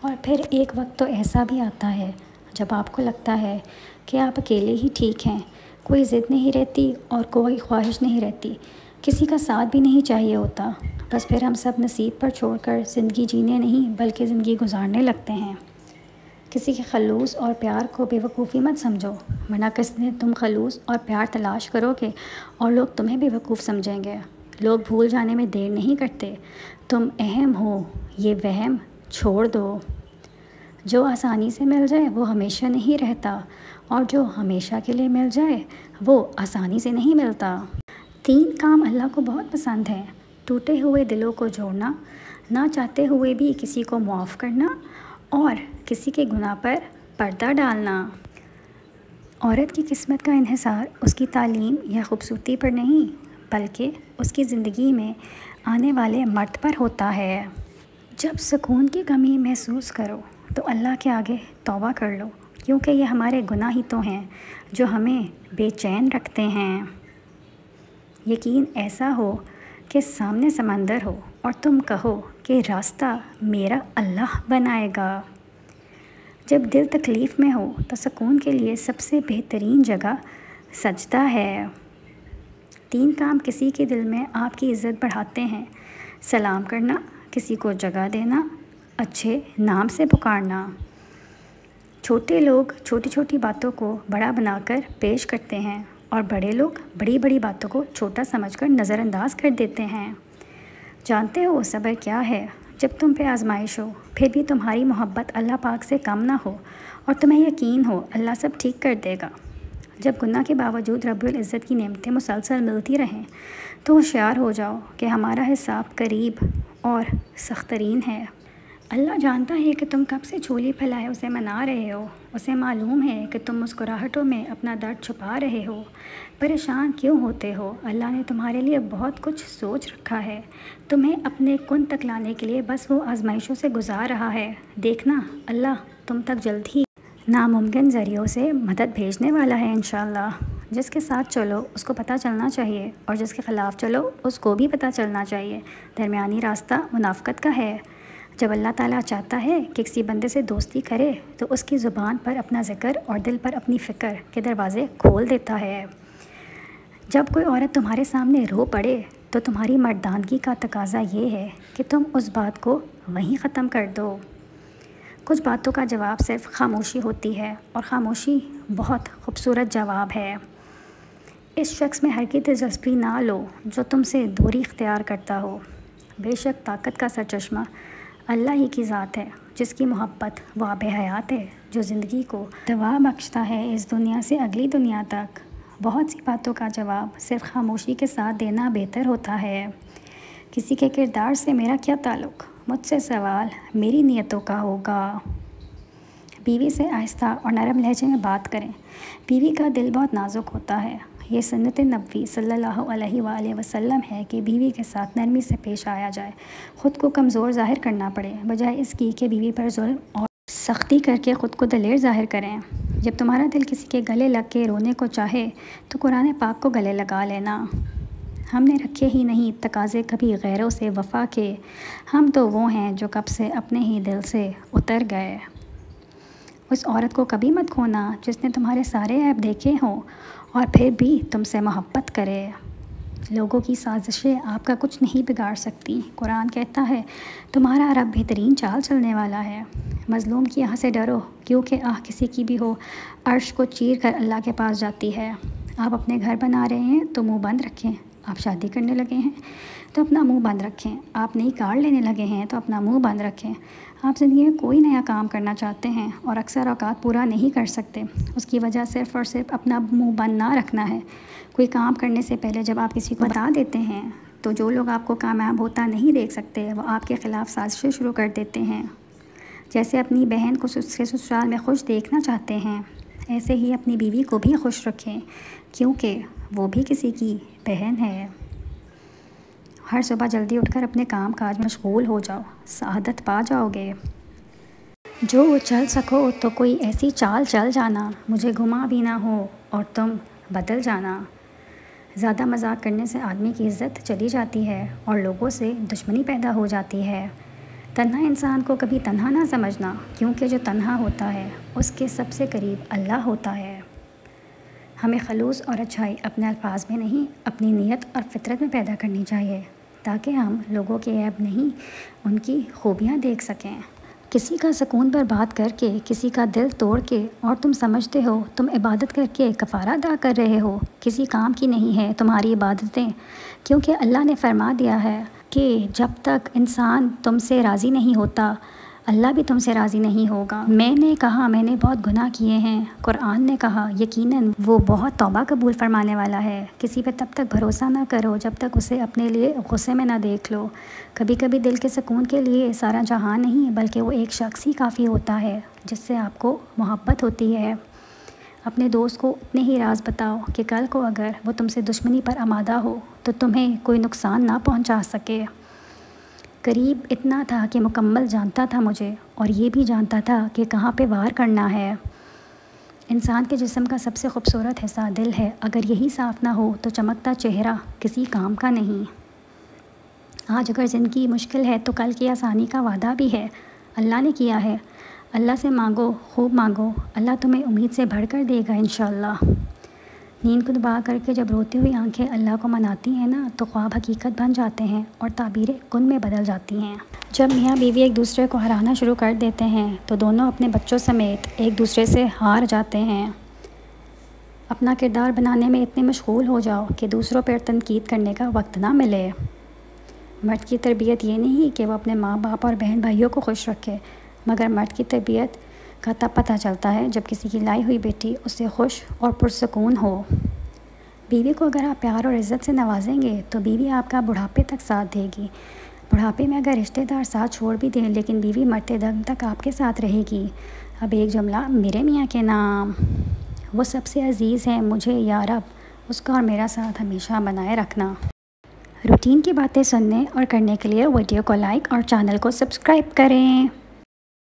اور پھر ایک وقت تو ایسا بھی آتا ہے جب آپ کو لگتا ہے کہ آپ اکیلے ہی ٹھیک ہیں، کوئی ضد نہیں رہتی اور کوئی خواہش نہیں رہتی، کسی کا ساتھ بھی نہیں چاہیے ہوتا، بس پھر ہم سب نصیب پر چھوڑ کر زندگی جینے نہیں بلکہ زندگی گزارنے لگتے ہیں۔ کسی کے خلوص اور پیار کو بے وقوفی مت سمجھو، ورنہ کس دن تم خلوص اور پیار تلاش کرو گے اور لوگ تمہیں بے وقوف سمجھیں گے۔ لوگ بھول جانے میں دیر نہیں کرتے، تم اہم ہو یہ وہم چھوڑ دو۔ جو آسانی سے مل جائے وہ ہمیشہ نہیں رہتا، اور جو ہمیشہ کے لیے مل جائے وہ آسانی سے نہیں ملتا۔ 3 کام اللہ کو بہت پسند ہیں: ٹوٹے ہوئے دلوں کو جوڑنا، نہ چاہتے ہوئے بھی کسی کو معاف کرنا، اور کسی کے گناہ پر پردہ ڈالنا۔ عورت کی قسمت کا انحصار اس کی تعلیم یا خوبصورتی پر نہیں بلکہ اس کی زندگی میں آنے والے مرد پر ہوتا ہے۔ جب سکون کی کمی محسوس کرو تو اللہ کے آگے توبہ کر لو، کیونکہ یہ ہمارے گناہ ہی تو ہیں جو ہمیں بے چین رکھتے ہیں۔ یقین ایسا ہو کہ سامنے سمندر ہو اور تم کہو کہ راستہ میرا اللہ بنائے گا۔ جب دل تکلیف میں ہو تو سکون کے لیے سب سے بہترین جگہ سجدہ ہے۔ 3 کام کسی کے دل میں آپ کی عزت بڑھاتے ہیں: سلام کرنا، کسی کو جگہ دینا، اچھے نام سے پکارنا۔ چھوٹے لوگ چھوٹی چھوٹی باتوں کو بڑا بنا کر پیش کرتے ہیں، اور بڑے لوگ بڑی بڑی باتوں کو چھوٹا سمجھ کر نظر انداز کر دیتے ہیں۔ جانتے ہو صبر کیا ہے؟ جب تم پہ آزمائش ہو پھر بھی تمہاری محبت اللہ پاک سے کم نہ ہو اور تمہیں یقین ہو اللہ سب ٹھیک کر دے گا۔ جب گناہ کے باوجود رب العزت کی نعمتیں مسلسل ملتی رہیں تو ہوشیار ہو جاؤ کہ ہمارا حساب قریب اور سخت ترین ہے۔ اللہ جانتا ہے کہ تم کب سے چولی پھیلائے اسے منا رہے ہو، اسے معلوم ہے کہ تم مسکراہٹوں میں اپنا درد چھپا رہے ہو۔ پریشان کیوں ہوتے ہو؟ اللہ نے تمہارے لیے بہت کچھ سوچ رکھا ہے، تمہیں اپنے کن تک لانے کے لیے بس وہ آزمائشوں سے گزار رہا ہے۔ دیکھنا اللہ تم تک جلد ہی ناممکن ذریعوں سے مدد بھیجنے والا ہے انشاءاللہ۔ جس کے ساتھ چلو اس کو پتہ چلنا چاہیے، اور جس کے خلاف چلو اس کو بھی پتہ چلنا چاہیے۔ درمیانی راستہ منافقت کا ہے۔ جب اللہ تعالیٰ چاہتا ہے کہ کسی بندے سے دوستی کرے تو اس کی زبان پر اپنا ذکر اور دل پر اپنی فکر کے دروازے کھول دیتا ہے۔ جب کوئی عورت تمہارے سامنے رو پڑے تو تمہاری مردانگی کا تقاضا یہ ہے کہ تم اس بات کو وہیں ختم کر دو۔ کچھ باتوں کا جواب صرف خاموشی ہوتی ہے، اور خاموشی بہت خوبصورت جواب ہے۔ اس شخص میں ہرگز دلچسپی نہ لو جو تم سے دوری اختیار کرتا ہو۔ بے شک طاقت کا سرچشمہ اللہ ہی کی ذات ہے، جس کی محبت وہ آب حیات ہے جو زندگی کو دوا بخشتا ہے اس دنیا سے اگلی دنیا تک۔ بہت سی باتوں کا جواب صرف خاموشی کے ساتھ دینا بہتر ہوتا ہے۔ کسی کے کردار سے میرا کیا تعلق؟ مجھ سے سوال میری نیتوں کا ہوگا۔ بیوی سے آہستہ اور نرم لہجے میں بات کریں۔ بیوی کا دل بہت نازک ہوتا ہے۔ یہ سنت نبوی صلی اللہ علیہ وآلہ وسلم ہے کہ بیوی کے ساتھ نرمی سے پیش آیا جائے، خود کو کمزور ظاہر کرنا پڑے بجائے اس کی کہ بیوی پر ظلم اور سختی کر کے خود کو دلیر ظاہر کریں۔ جب تمہارا دل کسی کے گلے لگ کے رونے کو چاہے تو قرآن پاک کو گلے لگا لینا۔ ہم نے رکھے ہی نہیں تقاضے کبھی غیروں سے وفا کے، ہم تو وہ ہیں جو کب سے اپنے ہی دل سے اتر گئے۔ اس عورت کو کبھی مت کھونا جس نے تمہارے سارے عیب دیکھے ہوں اور پھر بھی تم سے محبت کرے۔ لوگوں کی سازشیں آپ کا کچھ نہیں بگاڑ سکتی۔ قرآن کہتا ہے تمہارا رب بہترین چال چلنے والا ہے۔ مظلوم کی آہ سے ڈرو، کیونکہ آہ کسی کی بھی ہو عرش کو چیر کر اللہ کے پاس جاتی ہے۔ آپ اپنے گھر بنا رہے ہیں تو منہ بند رکھیں، آپ شادی کرنے لگے ہیں تو اپنا منہ بند رکھیں، آپ نئی کار لینے لگے ہیں تو اپنا منہ بند رکھیں، آپ زندگی میں کوئی نیا کام کرنا چاہتے ہیں اور اکثر اوقات پورا نہیں کر سکتے، اس کی وجہ صرف اور صرف اپنا منہ بند نہ رکھنا ہے۔ کوئی کام کرنے سے پہلے جب آپ کسی کو بتا دیتے ہیں تو جو لوگ آپ کو کامیاب ہوتا نہیں دیکھ سکتے وہ آپ کے خلاف سازشیں شروع کر دیتے ہیں۔ جیسے اپنی بہن کو سسرال میں خوش دیکھنا چاہتے ہیں، ایسے ہی اپنی بیوی کو بھی خوش رکھیں، کیونکہ وہ بھی کسی کی بہن ہے۔ ہر صبح جلدی اٹھ کر اپنے کام کاج میں مشغول ہو جاؤ، سعادت پا جاؤ گے۔ جو چل سکو تو کوئی ایسی چال چل جانا، مجھے گھما بھی نہ ہو اور تم بدل جانا۔ زیادہ مذاق کرنے سے آدمی کی عزت چلی جاتی ہے اور لوگوں سے دشمنی پیدا ہو جاتی ہے۔ تنہا انسان کو کبھی تنہا نہ سمجھنا، کیونکہ جو تنہا ہوتا ہے اس کے سب سے قریب اللہ ہوتا ہے۔ ہمیں خلوص اور اچھائی اپنے الفاظ میں نہیں، اپنی نیت اور فطرت میں پیدا کرنی چاہیے، تاکہ ہم لوگوں کے عیب نہیں، ان کی خوبیاں دیکھ سکیں۔ کسی کا سکون برباد کر کے، کسی کا دل توڑ کے، اور تم سمجھتے ہو تم عبادت کر کے کفارہ ادا کر رہے ہو، کسی کام کی نہیں ہے تمہاری عبادتیں، کیونکہ اللہ نے فرما دیا ہے کہ جب تک انسان تم سے راضی نہیں ہوتا، اللہ بھی تم سے راضی نہیں ہوگا۔ میں نے کہا میں نے بہت گناہ کیے ہیں، قرآن نے کہا یقیناً وہ بہت توبہ قبول فرمانے والا ہے۔ کسی پہ تب تک بھروسہ نہ کرو جب تک اسے اپنے لیے غصے میں نہ دیکھ لو۔ کبھی کبھی دل کے سکون کے لیے سارا جہان نہیں، بلکہ وہ ایک شخص ہی کافی ہوتا ہے جس سے آپ کو محبت ہوتی ہے۔ اپنے دوست کو اتنے ہی راز بتاؤ کہ کل کو اگر وہ تم سے دشمنی پر آمادہ ہو تو تمہیں کوئی نقصان نہ پہنچا سکے۔ قریب اتنا تھا کہ مکمل جانتا تھا مجھے، اور یہ بھی جانتا تھا کہ کہاں پہ وار کرنا ہے۔ انسان کے جسم کا سب سے خوبصورت حصہ دل ہے، اگر یہی صاف نہ ہو تو چمکتا چہرہ کسی کام کا نہیں۔ آج اگر زندگی مشکل ہے تو کل کی آسانی کا وعدہ بھی ہے، اللہ نے کیا ہے۔ اللہ سے مانگو، خوب مانگو، اللہ تمہیں امید سے بڑھ کر دے گا انشاءاللہ۔ نیند کو دبا کر کے جب روتی ہوئی آنکھیں اللہ کو مناتی ہیں نا تو خواب حقیقت بن جاتے ہیں اور تعبیریں کن میں بدل جاتی ہیں۔ جب میاں بیوی ایک دوسرے کو ہرانا شروع کر دیتے ہیں تو دونوں اپنے بچوں سمیت ایک دوسرے سے ہار جاتے ہیں۔ اپنا کردار بنانے میں اتنے مشغول ہو جاؤ کہ دوسروں پر تنقید کرنے کا وقت نہ ملے۔ مرد کی تربیت یہ نہیں کہ وہ اپنے ماں باپ اور بہن بھائیوں کو خوش رکھے، مگر مرد کی تربیت کا تب پتہ چلتا ہے جب کسی کی لائی ہوئی بیٹی اس سے خوش اور پرسکون ہو۔ بیوی کو اگر آپ پیار اور عزت سے نوازیں گے تو بیوی آپ کا بڑھاپے تک ساتھ دے گی۔ بڑھاپے میں اگر رشتہ دار ساتھ چھوڑ بھی دیں لیکن بیوی مرتے دم تک آپ کے ساتھ رہے گی۔ اب ایک جملہ میرے میاں کے نام، وہ سب سے عزیز ہے مجھے یا رب، اس کا اور میرا ساتھ ہمیشہ بنائے رکھنا۔ روٹین کی باتیں سننے اور کرنے کے لیے ویڈیو کو لائک اور چینل کو سبسکرائب کریں۔